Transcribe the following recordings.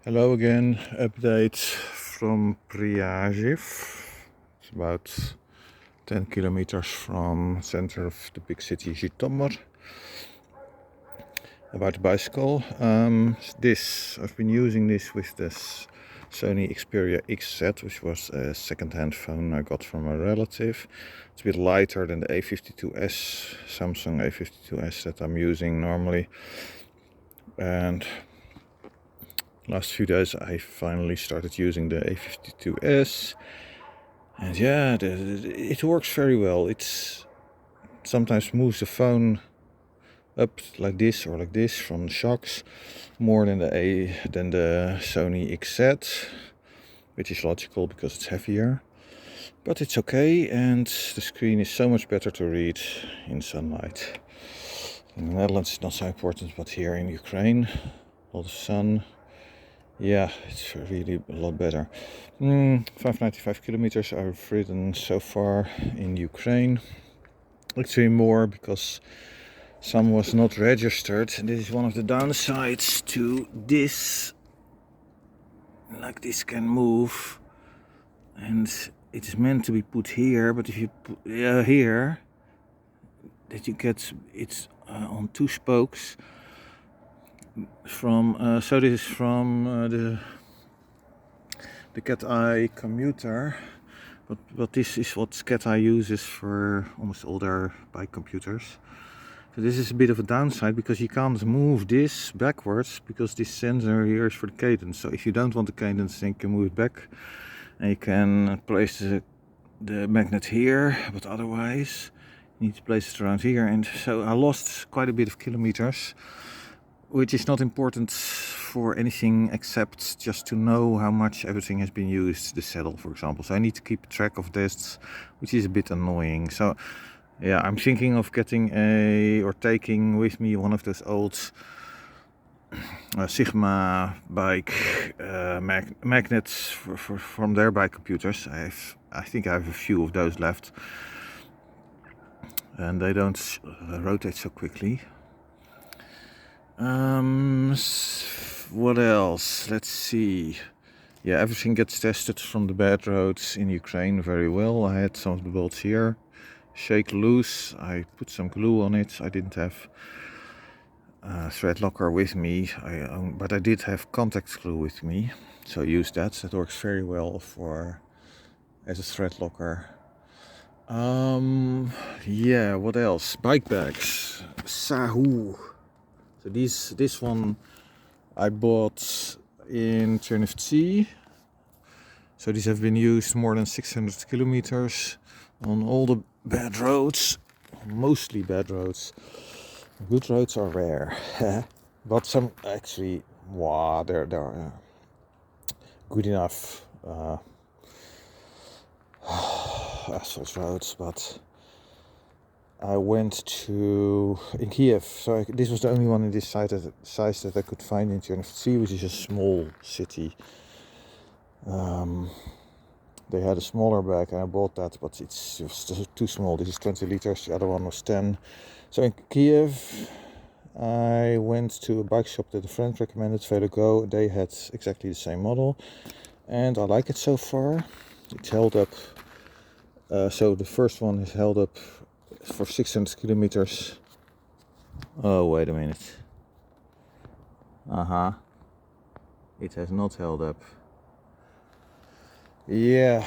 Hello again, update from Pryajiv. It's about 10 kilometers from center of the big city Zhytomyr. About the bicycle. I've been using this with this Sony Xperia XZ, which was a second-hand phone I got from a relative. It's a bit lighter than the A52s, Samsung A52s that I'm using normally. And last few days I finally started using the A52s, and yeah, it works very well. It sometimes moves the phone up like this or like this from the shocks more than the Sony XZ, which is logical because it's heavier, but it's okay, and the screen is so much better to read in sunlight. In the Netherlands it's not so important, but here in Ukraine, all the sun. Yeah, it's really a lot better. 595 kilometers I've ridden so far in Ukraine. Actually more, because some was not registered. This is one of the downsides to this. Like, this can move, and it is meant to be put here, but if you put here, that you get it's on two spokes. So this is from the Cat Eye commuter, but this is what Cat Eye uses for almost all their bike computers. So this is a bit of a downside, because you can't move this backwards, because this sensor here is for the cadence. So if you don't want the cadence, then you can move it back, and you can place the magnet here, but otherwise you need to place it around here. And so I lost quite a bit of kilometers, which is not important for anything except just to know how much everything has been used, the saddle for example. So I need to keep track of this, which is a bit annoying. So yeah, I'm thinking of getting taking with me one of those old Sigma bike magnets from their bike computers. I think I have a few of those left, and they don't rotate so quickly. What else? Let's see. Yeah, everything gets tested from the bad roads in Ukraine very well. I had some of the bolts here shake loose. I put some glue on it. I didn't have thread locker with me, but I did have contact glue with me, so I used that. That works very well as a thread locker. Yeah, what else? Bike bags, Sahoo. So this one I bought in Ternivtsi. So these have been used more than 600 kilometers on all the bad roads, mostly bad roads. Good roads are rare, but some actually, wow, they're good enough asphalt roads. But I went in Kiev, so this was the only one in this size that I could find in Ternivtsi, which is a small city. They had a smaller bag and I bought that, but it was too small. This is 20 liters, the other one was 10. So in Kiev I went to a bike shop that a friend recommended, Go. They had exactly the same model, and I like it so far. It's held up. So the first one is held up for 600 kilometers. Oh, wait a minute. It has not held up. Yeah.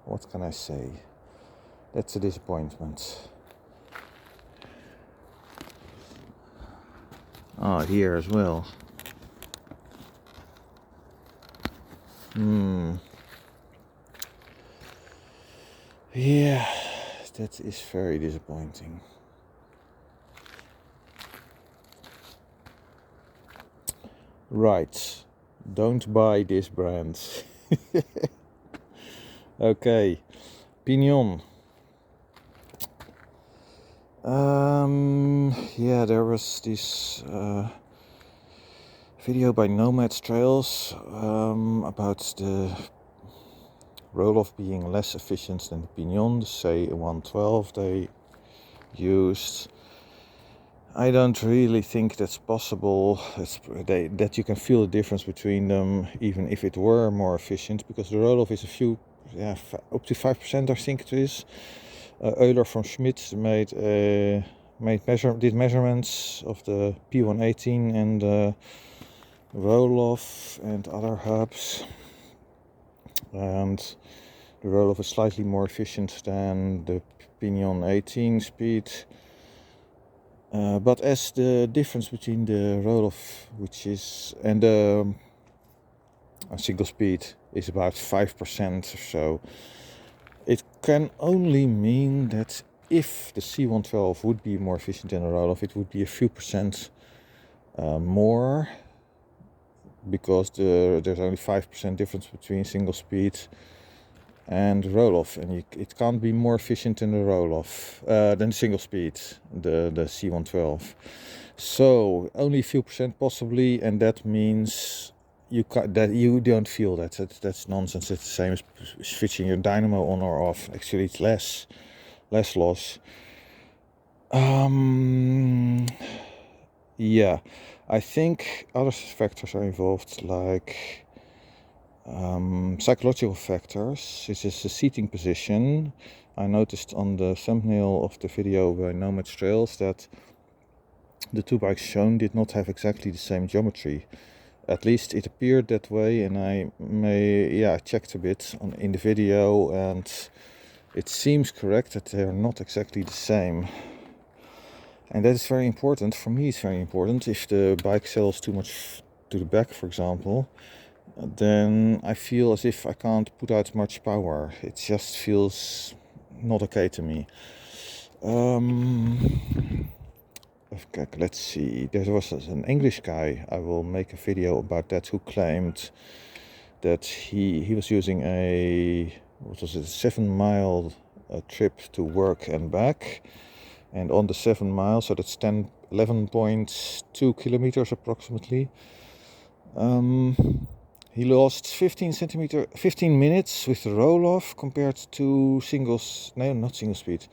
What can I say? That's a disappointment. Oh, here as well. Yeah, that is very disappointing. Right, don't buy this brand. Okay, Pinion. Yeah, there was this video by Nomad's Trails about the roll-off being less efficient than the Pinion, the say 112 they used. I don't really think that's possible. That you can feel the difference between them, even if it were more efficient, because the roll-off is a few, up to 5%, I think it is. Euler from Schmidt did measurements of the P1.18 and roll-off and other hubs, and the roll-off is slightly more efficient than the Pinion 18 speed. But as the difference between the roll-off, which is, and a single speed is about 5% or so, it can only mean that if the C112 would be more efficient than a roll-off, it would be a few percent more, because there's only 5% difference between single speed and roll-off, and it can't be more efficient than the roll-off than single speed, the C112. So only a few percent possibly, and that means you don't feel that. That's nonsense. It's the same as switching your dynamo on or off. Actually, it's less loss. Yeah, I think other factors are involved, like psychological factors. This is the seating position. I noticed on the thumbnail of the video by Nomad Trails that the two bikes shown did not have exactly the same geometry. At least it appeared that way, and I checked a bit in the video, and it seems correct that they are not exactly the same. And that is very important. For me, it's very important. If the bike sails too much to the back, for example, then I feel as if I can't put out much power. It just feels not okay to me. Okay, let's see. There was an English guy, I will make a video about that, who claimed that he was using a 7-mile trip to work and back, and on the 7 miles, so that's 11.2 kilometers approximately, he lost 15 minutes with the roll-off compared to not single speed.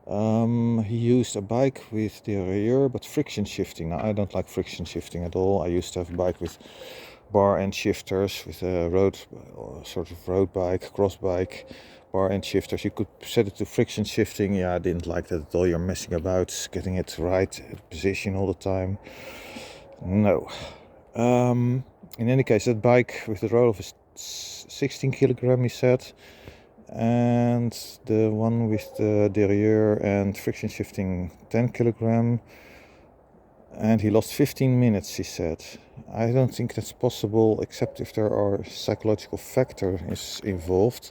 He used a bike with derailleur but friction shifting. Now, I don't like friction shifting at all. I used to have a bike with bar end shifters, with a road bike, cross bike, bar end shifters. You could set it to friction shifting. Yeah, I didn't like that at all. You're messing about, getting it right position all the time. No. In any case, that bike with the roll-off is 16 kilogram, he said, and the one with the derailleur and friction shifting 10 kilogram, and he lost 15 minutes, he said. I don't think that's possible, except if there are psychological factors involved,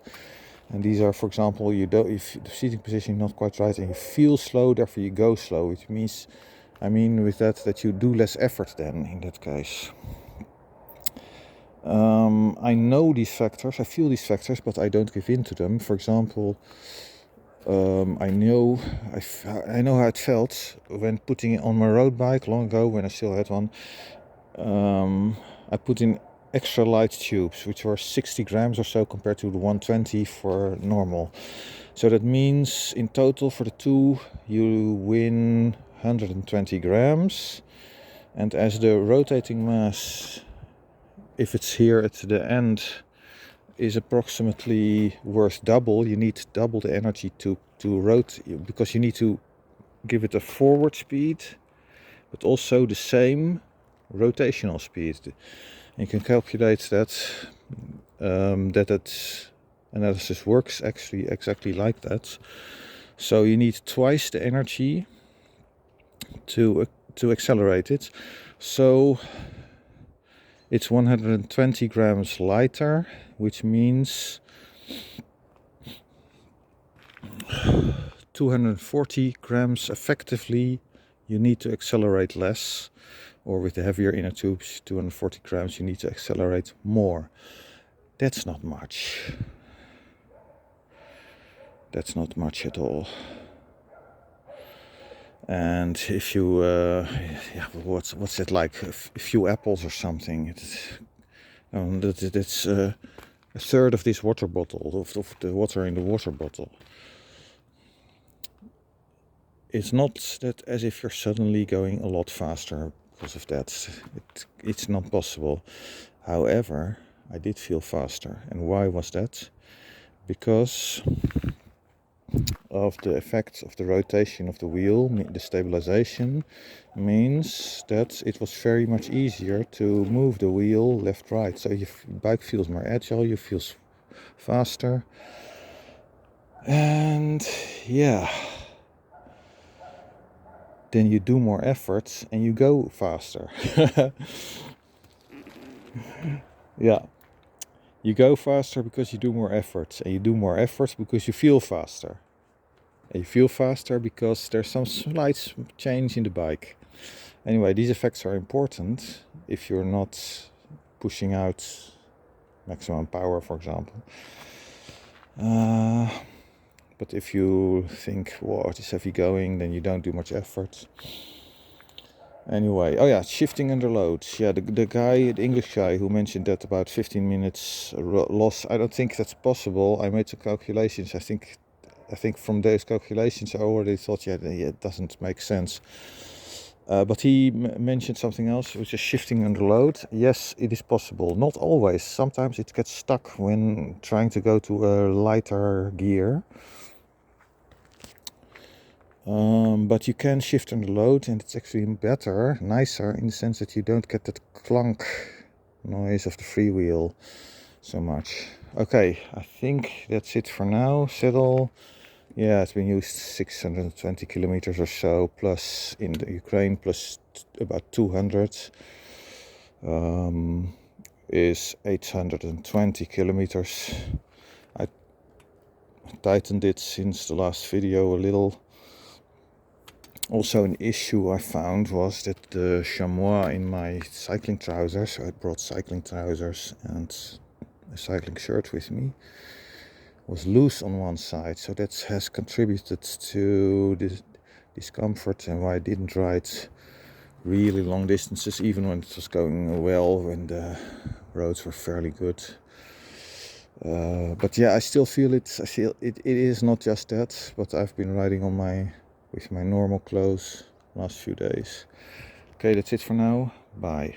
and these are, for example, if the seating position is not quite right and you feel slow, therefore you go slow. It means, with that you do less effort then, in that case. I know these factors, I feel these factors, but I don't give in to them. For example, I know how it felt when putting it on my road bike long ago, when I still had one. I put in extra light tubes, which were 60 grams or so compared to the 120 for normal. So that means in total for the two you win 120 grams, and as the rotating mass, if it's here at the end, is approximately worth double, you need double the energy to rotate, because you need to give it a forward speed but also the same rotational speed. You can calculate that that analysis works actually exactly like that. So you need twice the energy to accelerate it. So it's 120 grams lighter, which means 240 grams effectively you need to accelerate less, or with the heavier inner tubes, 240 grams you need to accelerate more. That's not much. That's not much at all. And if you, what's it like? A few apples or something. That's a third of this water bottle, of the water in the water bottle. it's not that as if you're suddenly going a lot faster because of that. It's not possible. However, I did feel faster. And why was that? Because of the effect of the rotation of the wheel, the stabilization means that it was very much easier to move the wheel left right. So your bike feels more agile, you feel faster, and yeah, then you do more efforts and you go faster. Yeah, you go faster because you do more efforts, and you do more efforts because you feel faster. And you feel faster because there's some slight change in the bike. Anyway, these effects are important if you're not pushing out maximum power, for example. But if you think, whoa, it is heavy going, then you don't do much effort. Anyway, oh yeah, shifting under load. Yeah, the guy, the English guy who mentioned that about 15 minutes loss, I don't think that's possible. I made some calculations. I think from those calculations I already thought, yeah, it doesn't make sense. But he mentioned something else, which is shifting under load. Yes, it is possible. Not always. Sometimes it gets stuck when trying to go to a lighter gear. But you can shift under load, and it's actually better, nicer, in the sense that you don't get that clunk noise of the freewheel so much. Okay, I think that's it for now. Saddle. Yeah, it's been used 620 kilometers or so, plus in the Ukraine, plus about 200 is 820 kilometers. I tightened it since the last video a little. Also, an issue I found was that the chamois in my cycling trousers, so I brought cycling trousers and a cycling shirt with me, was loose on one side, so that has contributed to this discomfort and why I didn't ride really long distances, even when it was going well, when the roads were fairly good. But yeah, I still feel it. I feel it is not just that, but I've been riding with my normal clothes last few days. Okay, that's it for now. Bye.